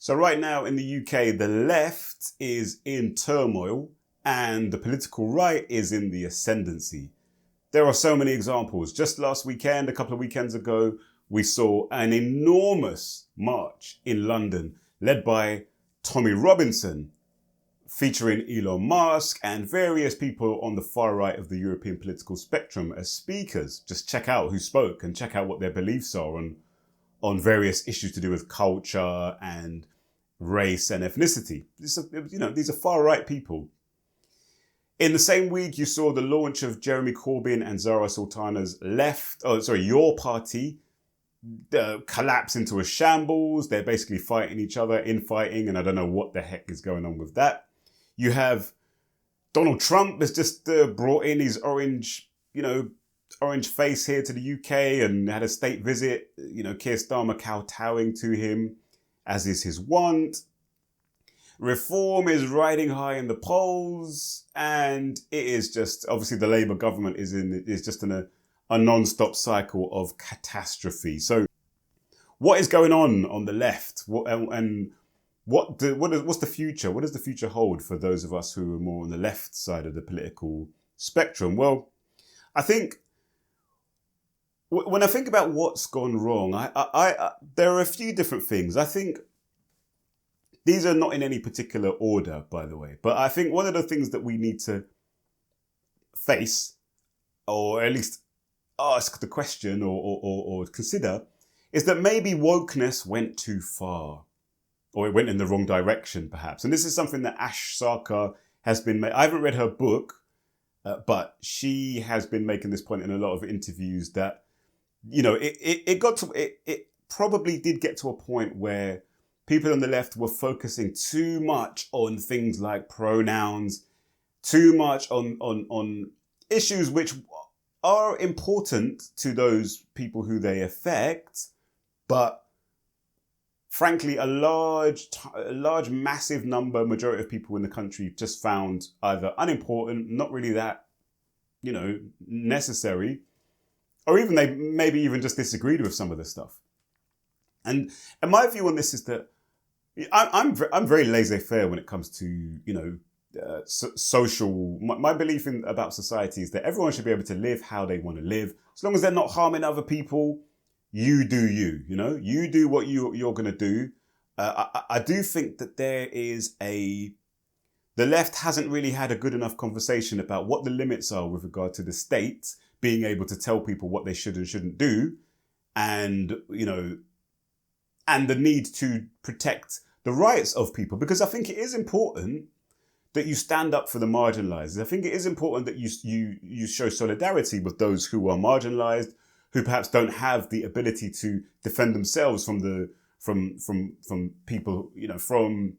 So right now in the UK, the left is in turmoil and the political right is in the ascendancy. There are so many examples. Just last weekend, a couple of weekends ago, we saw an enormous march in London led by Tommy Robinson, featuring Elon Musk and various people on the far right of the European political spectrum as speakers. Just check out who spoke and check out what their beliefs are on various issues to do with culture and race and ethnicity. These are far right people. In the same week, you saw the launch of Jeremy Corbyn and Zara Sultana's Your Party collapse into a shambles. They're basically fighting each other, infighting, and I don't know what the heck is going on with that. You have Donald Trump has just brought in his orange face here to the UK and had a state visit. Keir Starmer kowtowing to him, as is his wont. Reform is riding high in the polls, and it is just, obviously the Labour government is just in a non-stop cycle of catastrophe. So what is going on the left? What's the future? What does the future hold for those of us who are more on the left side of the political spectrum? Well, I think when I think about what's gone wrong, I there are a few different things. I think these are not in any particular order, by the way, but I think one of the things that we need to face, or at least ask the question or consider, is that maybe wokeness went too far, or it went in the wrong direction, perhaps. And this is something that Ash Sarkar has been. I haven't read her book, but she has been making this point in a lot of interviews that, it probably did get to a point where people on the left were focusing too much on things like pronouns, too much on issues which are important to those people who they affect, but frankly, a large, massive majority of people in the country just found either unimportant, not really that, necessary, or even they maybe even just disagreed with some of the stuff. And my view on this is that I'm very laissez-faire when it comes to social. My belief about society is that everyone should be able to live how they want to live, as long as they're not harming other people. You do you. You do what you're going to do. I do think that the left hasn't really had a good enough conversation about what the limits are with regard to the state being able to tell people what they should and shouldn't do, and and the need to protect the rights of people, because I think it is important that you stand up for the marginalized. I think it is important that you show solidarity with those who are marginalized, who perhaps don't have the ability to defend themselves from people, from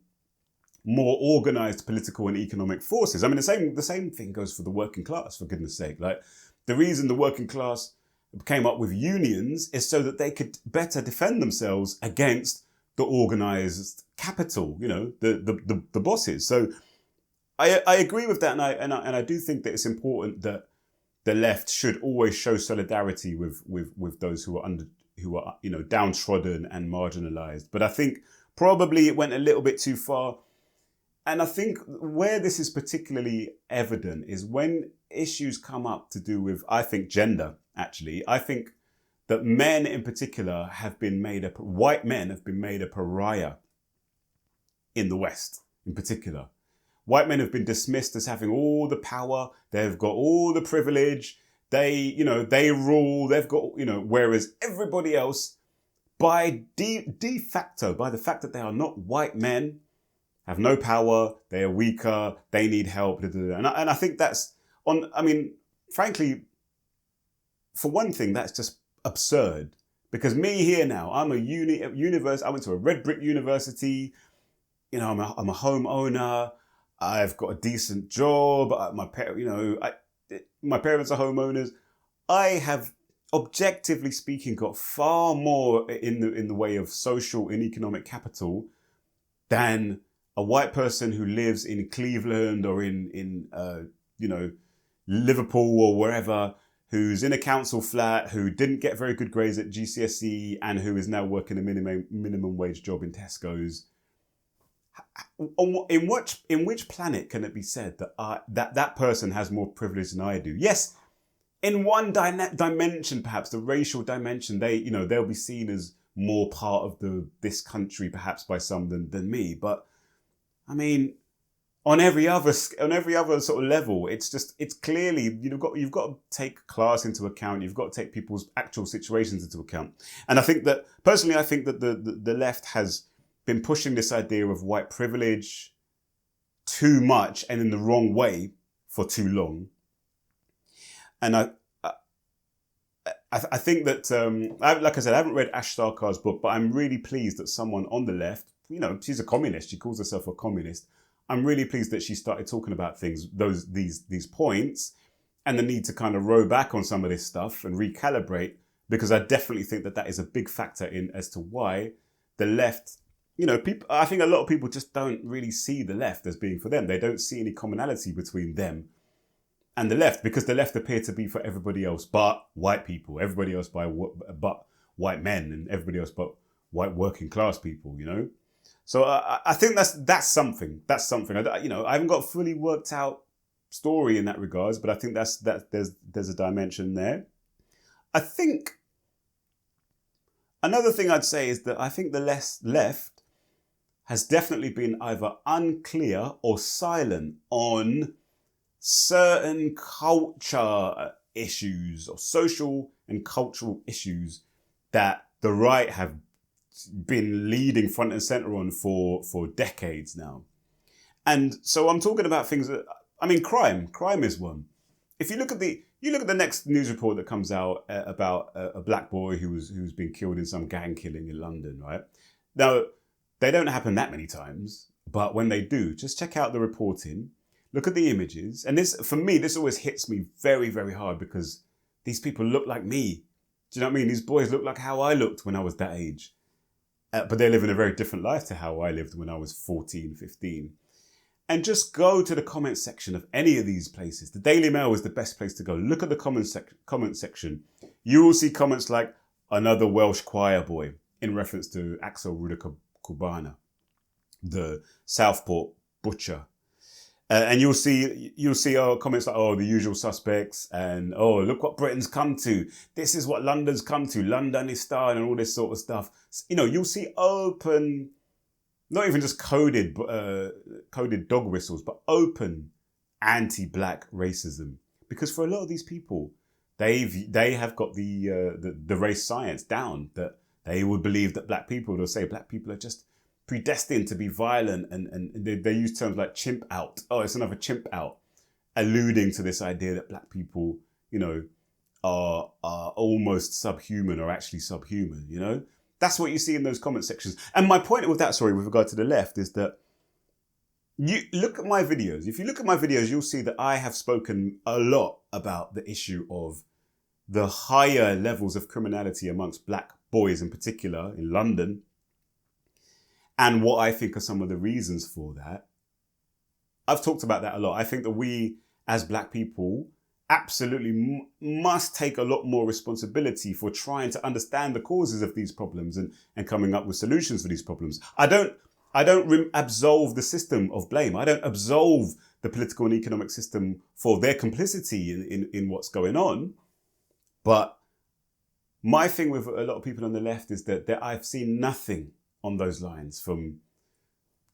more organized political and economic forces. I mean, the same thing goes for the working class, for goodness sake. Like, the reason the working class came up with unions is so that they could better defend themselves against the organized capital, the bosses. So I agree with that, and I do think that it's important that the left should always show solidarity with those who are downtrodden and marginalized. But I think probably it went a little bit too far. And I think where this is particularly evident is when issues come up to do with, I think, gender, actually. I think that men in particular white men have been made a pariah in the West in particular. White men have been dismissed as having all the power. They've got all the privilege. They rule. They've got, whereas everybody else, by de facto, by the fact that they are not white men, have no power, they are weaker, they need help. And I think that's frankly, for one thing, that's just absurd. Because me here now, I'm I went to a red brick university, I'm a homeowner, I've got a decent job, my parents are homeowners. I have, objectively speaking, got far more in the way of social and economic capital than a white person who lives in Cleveland or in Liverpool or wherever, who's in a council flat, who didn't get very good grades at GCSE and who is now working a minimum wage job in Tesco's. In which planet can it be said that that person has more privilege than I do? Yes, in one dimension, perhaps the racial dimension, they'll be seen as more part of this country, perhaps by some than me. But I mean, on every other sort of level, it's clearly you've got to take class into account. You've got to take people's actual situations into account. And I think that the left has been pushing this idea of white privilege too much and in the wrong way for too long. And I think that, like I said, I haven't read Ash Sarkar's book, but I'm really pleased that someone on the left, she's a communist. She calls herself a communist. I'm really pleased that she started talking about these points and the need to kind of row back on some of this stuff and recalibrate, because I definitely think that is a big factor in as to why the left, people, I think a lot of people just don't really see the left as being for them. They don't see any commonality between them and the left, because the left appear to be for everybody else but white people, everybody else but white men, and everybody else but white working class people, So I think that's something. That's something. I haven't got a fully worked out story in that regards, but I think there's a dimension there. I think another thing I'd say is that I think the left has definitely been either unclear or silent on certain culture issues or social and cultural issues that the right have been leading front and center on for decades now. And so I'm talking about things that, crime is one. If you look at the next news report that comes out about a black boy who's been killed in some gang killing in London, right? Now, they don't happen that many times, but when they do, just check out the reporting, look at the images. And this always hits me very, very hard, because these people look like me. Do you know what I mean? These boys look like how I looked when I was that age. But they're living a very different life to how I lived when I was 14, 15. And just go to the comment section of any of these places. The Daily Mail is the best place to go. Look at the comment section. You will see comments like, another Welsh choir boy, in reference to Axel Rudakubana, the Southport butcher. And you'll see comments like, the usual suspects, and look what Britain's come to. This is what London's come to. London is starting, and all this sort of stuff. You'll see open, not even just coded dog whistles, but open anti-black racism. Because for a lot of these people, they have got the race science down, that they would believe that they'll say black people are just predestined to be violent, and they use terms like chimp out. Oh, it's another chimp out, alluding to this idea that black people, are almost subhuman, or actually subhuman. That's what you see in those comment sections. And my point with that, with regard to the left, is that you look at my videos. If you look at my videos, you'll see that I have spoken a lot about the issue of the higher levels of criminality amongst black boys in particular in London, and what I think are some of the reasons for that. I've talked about that a lot. I think that we, as black people, absolutely must take a lot more responsibility for trying to understand the causes of these problems and coming up with solutions for these problems. I don't absolve the system of blame. I don't absolve the political and economic system for their complicity in what's going on. But my thing with a lot of people on the left is that I've seen nothing on those lines from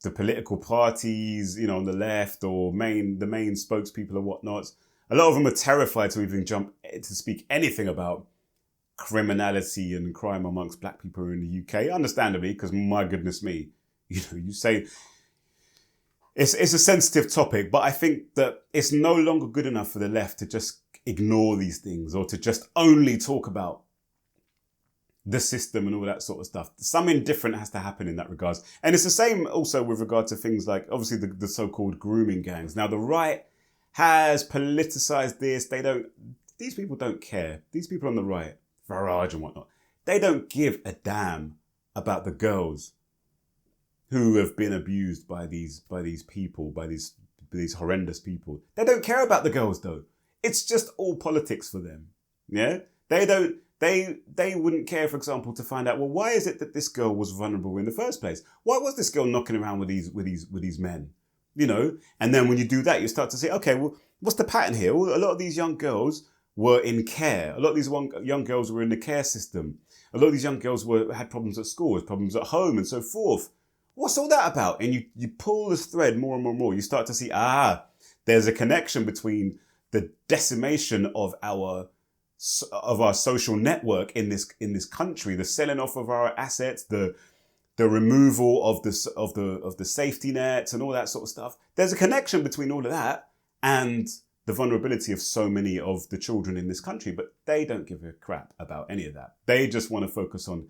the political parties, on the left, or the main spokespeople or whatnot. A lot of them are terrified to even jump to speak anything about criminality and crime amongst black people in the UK. Understandably, because my goodness me, you say it's a sensitive topic, but I think that it's no longer good enough for the left to just ignore these things, or to just only talk about the system and all that sort of stuff. Something different has to happen in that regards. And it's the same also with regard to things like, obviously, the so-called grooming gangs. Now, the right has politicized this. These people don't care. These people on the right, Farage and whatnot, they don't give a damn about the girls who have been abused by these people, by these horrendous people. They don't care about the girls though. It's just all politics for them. Yeah? They they wouldn't care, for example, to find out, well, why is it that this girl was vulnerable in the first place? Why was this girl knocking around with these men? You know, and then when you do that, you start to say, okay, well, what's the pattern here? Well, a lot of these young girls were in care. A lot of these young girls were in the care system. A lot of these young girls had problems at school, problems at home, and so forth. What's all that about? And you pull this thread more and more and more. You start to see, there's a connection between the decimation of our social network in this country, the selling off of our assets, the removal of the safety nets and all that sort of stuff. There's a connection between all of that and the vulnerability of so many of the children in this country, but they don't give a crap about any of that. They just want to focus on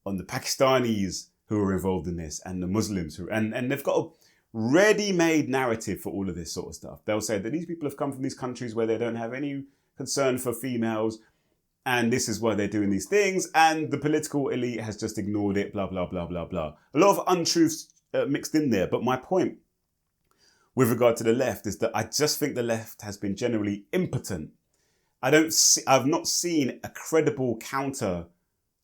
the Pakistanis who are involved in this and the Muslims and they've got a ready-made narrative for all of this sort of stuff. They'll say that these people have come from these countries where they don't have any concern for females, and this is why they're doing these things, and the political elite has just ignored it, blah, blah, blah, blah, blah. A lot of untruths mixed in there, but my point with regard to the left is that I just think the left has been generally impotent. I've not seen a credible counter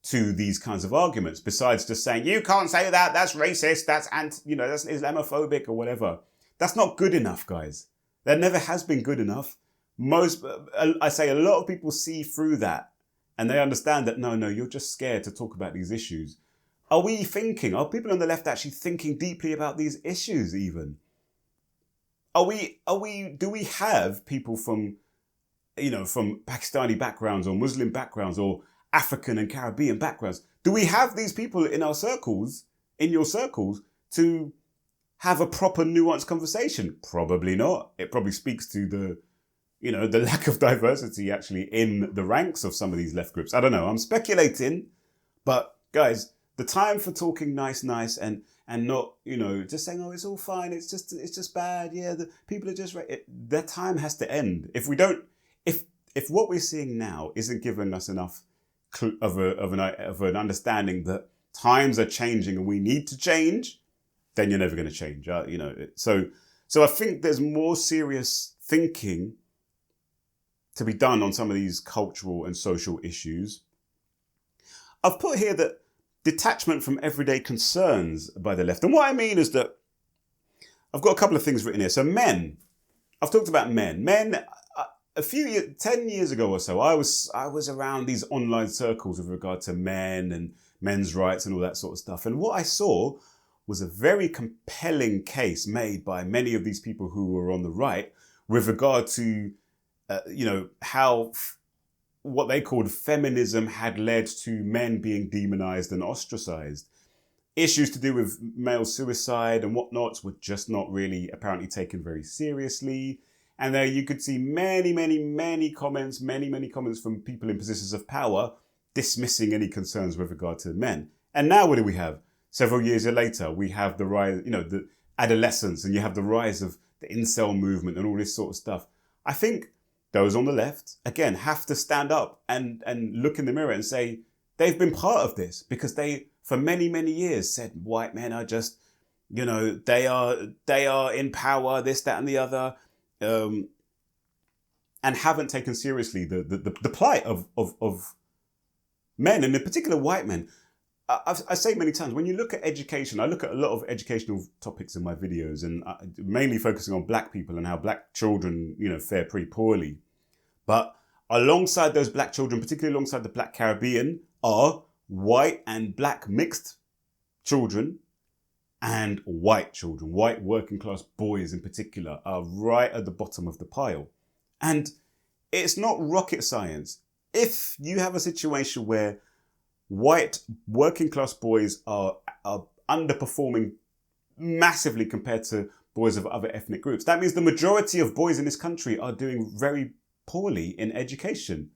to these kinds of arguments, besides just saying, you can't say that, that's racist, that's that's Islamophobic or whatever. That's not good enough, guys. That never has been good enough. I say a lot of people see through that and they understand that, no, you're just scared to talk about these issues. Are people on the left actually thinking deeply about these issues even? Do we have people from Pakistani backgrounds or Muslim backgrounds or African and Caribbean backgrounds? Do we have these people in your circles, to have a proper nuanced conversation? Probably not. It probably speaks to the lack of diversity actually in the ranks of some of these left groups. I don't know. I'm speculating, but guys, the time for talking nice and not, just saying, oh, it's all fine. It's just bad. Yeah, the people are just right. That time has to end. If what we're seeing now isn't giving us enough of an understanding that times are changing and we need to change, then you're never going to change. So I think there's more serious thinking to be done on some of these cultural and social issues. I've put here that detachment from everyday concerns by the left. And what I mean is that I've got a couple of things written here. So men, I've talked about men. Men, 10 years ago or so, I was around these online circles with regard to men and men's rights and all that sort of stuff. And what I saw was a very compelling case made by many of these people who were on the right with regard to how what they called feminism had led to men being demonized and ostracized. Issues to do with male suicide and whatnot were just not really apparently taken very seriously. And there you could see many comments from people in positions of power dismissing any concerns with regard to men. And now what do we have? Several years later, we have the rise, the adolescence, and you have the rise of the incel movement and all this sort of stuff. I think those on the left, again, have to stand up and look in the mirror and say they've been part of this, because they, for many years, said white men are just, they are in power, this, that, and the other, and haven't taken seriously the plight of men, and in particular white men. I say many times, when you look at education, I look at a lot of educational topics in my videos, and mainly focusing on black people and how black children, fare pretty poorly. But alongside those black children, particularly alongside the black Caribbean, are white and black mixed children and white children. White working class boys in particular are right at the bottom of the pile. And it's not rocket science. If you have a situation where white working class boys are underperforming massively compared to boys of other ethnic groups, that means the majority of boys in this country are doing very poorly in education.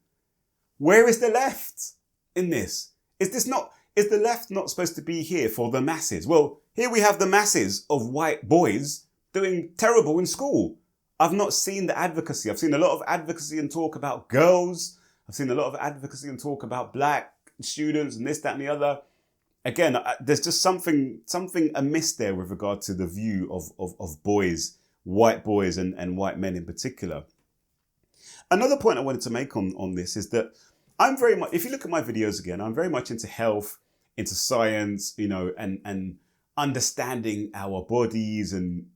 Where is the left in this? Is the left not supposed to be here for the masses? Well, here we have the masses of white boys doing terrible in school. I've not seen the advocacy. I've seen a lot of advocacy and talk about girls. I've seen a lot of advocacy and talk about black students and this, that, and the other. Again, there's just something amiss there with regard to the view of boys, white boys and white men in particular. Another point I wanted to make on this is that I'm very much, if you look at my videos again, I'm very much into health, into science, and understanding our bodies. And,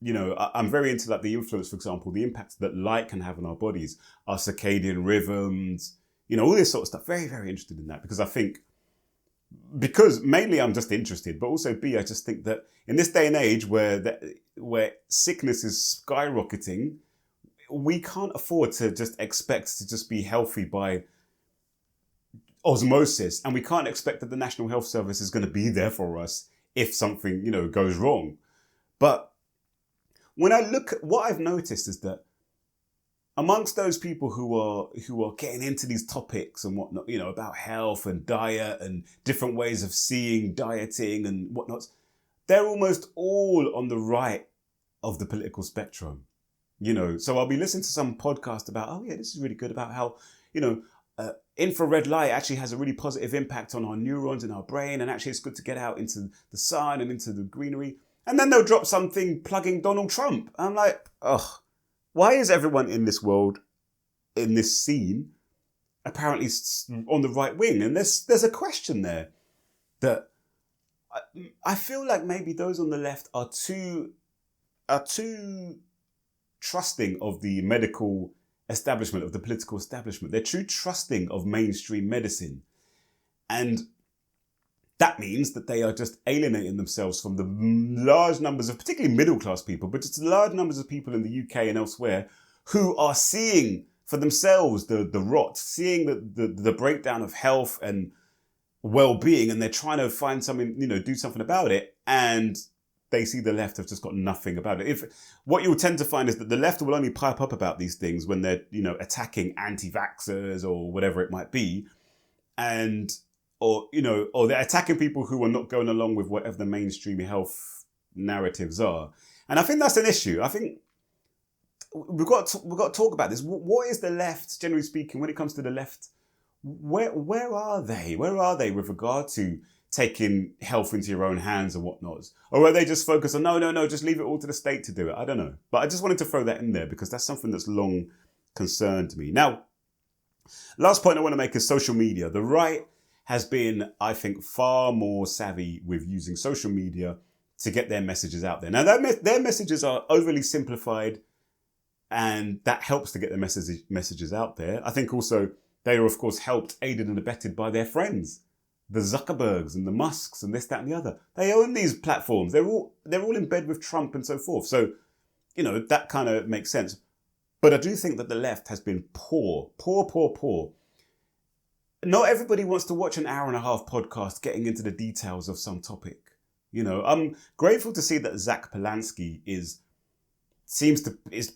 I'm very into like the influence, for example, the impact that light can have on our bodies, our circadian rhythms, all this sort of stuff. Very, very interested in that because I think, because mainly I'm just interested, but also B, I just think that in this day and age where sickness is skyrocketing, we can't afford to just expect to just be healthy by osmosis, and we can't expect that the National Health Service is going to be there for us if something, goes wrong. But when I look at what I've noticed is that amongst those people who are getting into these topics and whatnot, about health and diet and different ways of seeing dieting and whatnot, they're almost all on the right of the political spectrum. So I'll be listening to some podcast about, oh yeah, this is really good about how, infrared light actually has a really positive impact on our neurons in our brain, and actually it's good to get out into the sun and into the greenery. And then they'll drop something plugging Donald Trump. I'm like, ugh, why is everyone in this world, in this scene, apparently on the right wing? And there's a question there that I feel like maybe those on the left are too trusting of the medical establishment, of the political establishment. They're too trusting of mainstream medicine. And that means that they are just alienating themselves from the large numbers of, particularly middle-class people, but just large numbers of people in the UK and elsewhere who are seeing for themselves the rot, seeing the breakdown of health and well-being, and they're trying to find something, do something about it. And they see the left have just got nothing about it. If what you'll tend to find is that the left will only pipe up about these things when they're, attacking anti-vaxxers or whatever it might be. Or they're attacking people who are not going along with whatever the mainstream health narratives are. And I think that's an issue. I think we've got to talk about this. What is the left, generally speaking, when it comes to the left? Where are they? Where are they with regard to taking health into your own hands and whatnot? Or are they just focused on, no, just leave it all to the state to do it? I don't know. But I just wanted to throw that in there because that's something that's long concerned me. Now, last point I want to make is social media. The right has been, I think, far more savvy with using social media to get their messages out there. Now, their messages are overly simplified, and that helps to get their messages out there. I think also they are, of course, helped, aided and abetted by their friends, the Zuckerbergs and the Musks and this, that and the other. They own these platforms. They're all in bed with Trump and so forth. So, that kind of makes sense. But I do think that the left has been poor. Not everybody wants to watch an hour and a half podcast getting into the details of some topic. I'm grateful to see that Zach Polanski is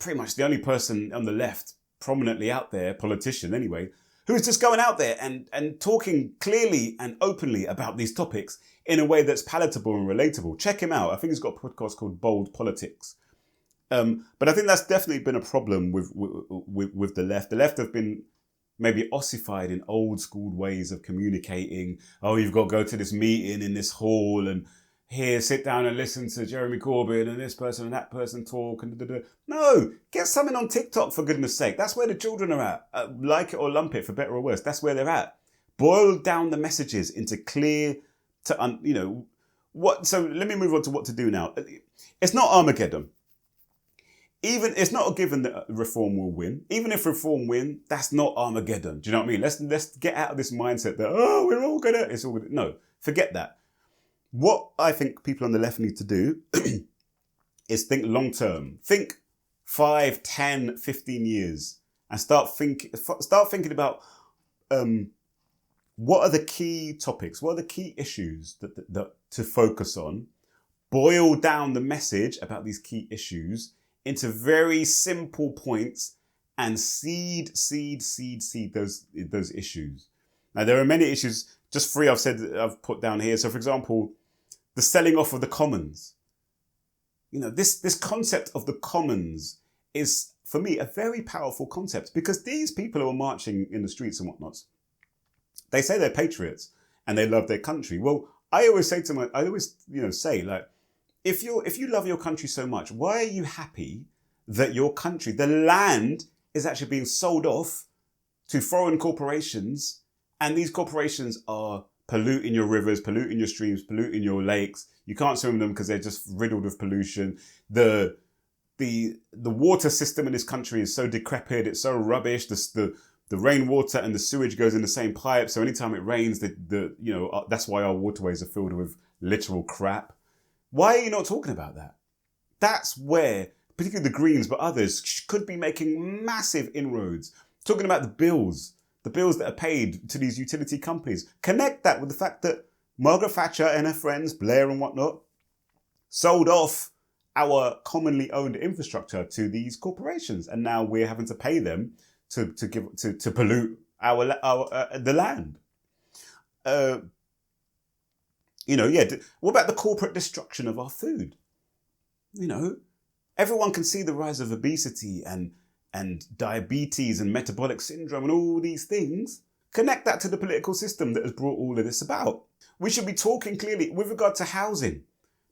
pretty much the only person on the left prominently out there, politician anyway, who's just going out there and talking clearly and openly about these topics in a way that's palatable and relatable. Check him out. I think he's got a podcast called Bold Politics. But I think that's definitely been a problem with the left. The left have been maybe ossified in old school ways of communicating. Oh, you've got to go to this meeting in this hall and here, sit down and listen to Jeremy Corbyn and this person and that person talk. And No, get something on TikTok for goodness sake. That's where the children are at. Like it or lump it, for better or worse. That's where they're at. Boil down the messages into clear, what. So let me move on to what to do now. It's not Armageddon. It's not a given that reform will win. Even if reform win, that's not Armageddon. Do you know what I mean? Let's get out of this mindset that, we're all gonna, it's all gonna. No, forget that. What I think people on the left need to do is think long term. Think 5, 10, 15 years and start thinking about what are the key topics, what are the key issues that to focus on. Boil down the message about these key issues into very simple points and seed those issues. Now, there are many issues, just 3 I've put down here. So, for example, the selling off of the commons. This concept of the commons is, for me, a very powerful concept because these people who are marching in the streets and whatnot, they say they're patriots and they love their country. Well, I always say to like, if you love your country so much, why are you happy that your country, the land, is actually being sold off to foreign corporations, and these corporations are polluting your rivers, polluting your streams, polluting your lakes. You can't swim in them because they're just riddled with pollution. The water system in this country is so decrepit, it's so rubbish. The rainwater and the sewage goes in the same pipe. So anytime it rains, that's why our waterways are filled with literal crap. Why are you not talking about that? That's where, particularly the Greens, but others could be making massive inroads. Talking about the bills that are paid to these utility companies. Connect that with the fact that Margaret Thatcher and her friends, Blair and whatnot, sold off our commonly owned infrastructure to these corporations, and now we're having to pay them to pollute the land. What about the corporate destruction of our food? Everyone can see the rise of obesity and diabetes and metabolic syndrome and all these things. Connect that to the political system that has brought all of this about. We should be talking clearly with regard to housing.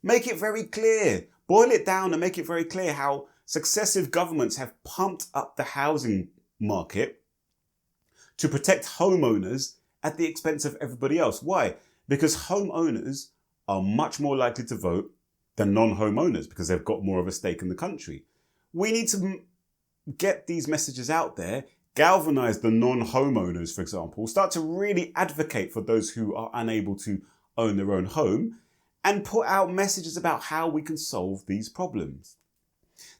Make it very clear. Boil it down and make it very clear how successive governments have pumped up the housing market to protect homeowners at the expense of everybody else. Why? Because homeowners are much more likely to vote than non-homeowners because they've got more of a stake in the country. We need to get these messages out there, galvanize the non-homeowners, for example, start to really advocate for those who are unable to own their own home, and put out messages about how we can solve these problems.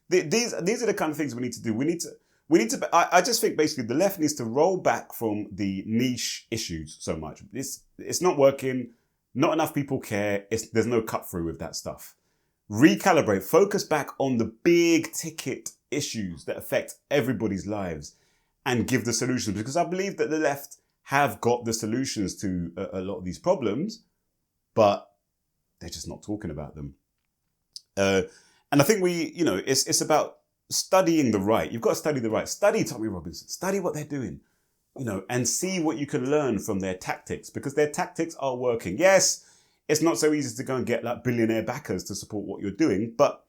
These are the kind of things we need to do. I just think basically the left needs to roll back from the niche issues so much. It's not working. Not enough people care. There's no cut through with that stuff. Recalibrate, focus back on the big ticket issues that affect everybody's lives and give the solutions, because I believe that the left have got the solutions to a lot of these problems, but they're just not talking about them. And I think it's about studying the right. You've got to study the right. Study Tommy Robinson. Study what they're doing, and see what you can learn from their tactics, because their tactics are working. Yes, it's not so easy to go and get like billionaire backers to support what you're doing. But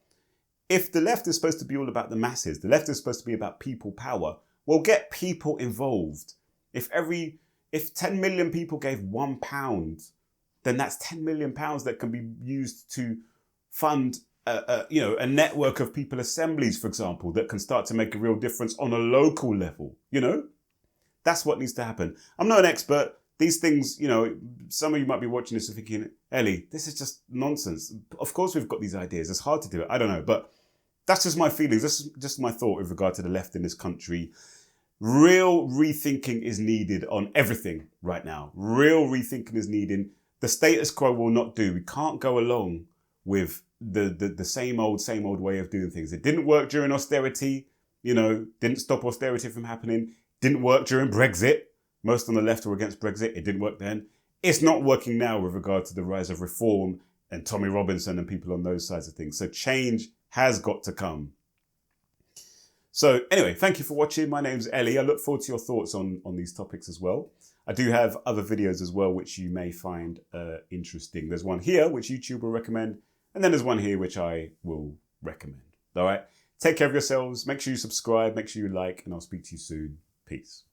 if the left is supposed to be all about the masses, the left is supposed to be about people power, well, get people involved. If 10 million people gave £1, then that's 10 million pounds that can be used to fund a network of people assemblies, for example, that can start to make a real difference on a local level. That's what needs to happen. I'm not an expert. These things, some of you might be watching this and thinking, Ellie, this is just nonsense. Of course we've got these ideas. It's hard to do it. I don't know. But that's just my feelings. That's just my thought with regard to the left in this country. Real rethinking is needed on everything right now. Real rethinking is needed. The status quo will not do. We can't go along with the same old way of doing things. It didn't work during austerity, didn't stop austerity from happening. Didn't work during Brexit. Most on the left were against Brexit. It didn't work then. It's not working now with regard to the rise of reform and Tommy Robinson and people on those sides of things. So change has got to come. So anyway, thank you for watching. My name's Ellie. I look forward to your thoughts on these topics as well. I do have other videos as well, which you may find interesting. There's one here, which YouTube will recommend. And then there's one here, which I will recommend. All right. Take care of yourselves. Make sure you subscribe. Make sure you like, and I'll speak to you soon. Peace.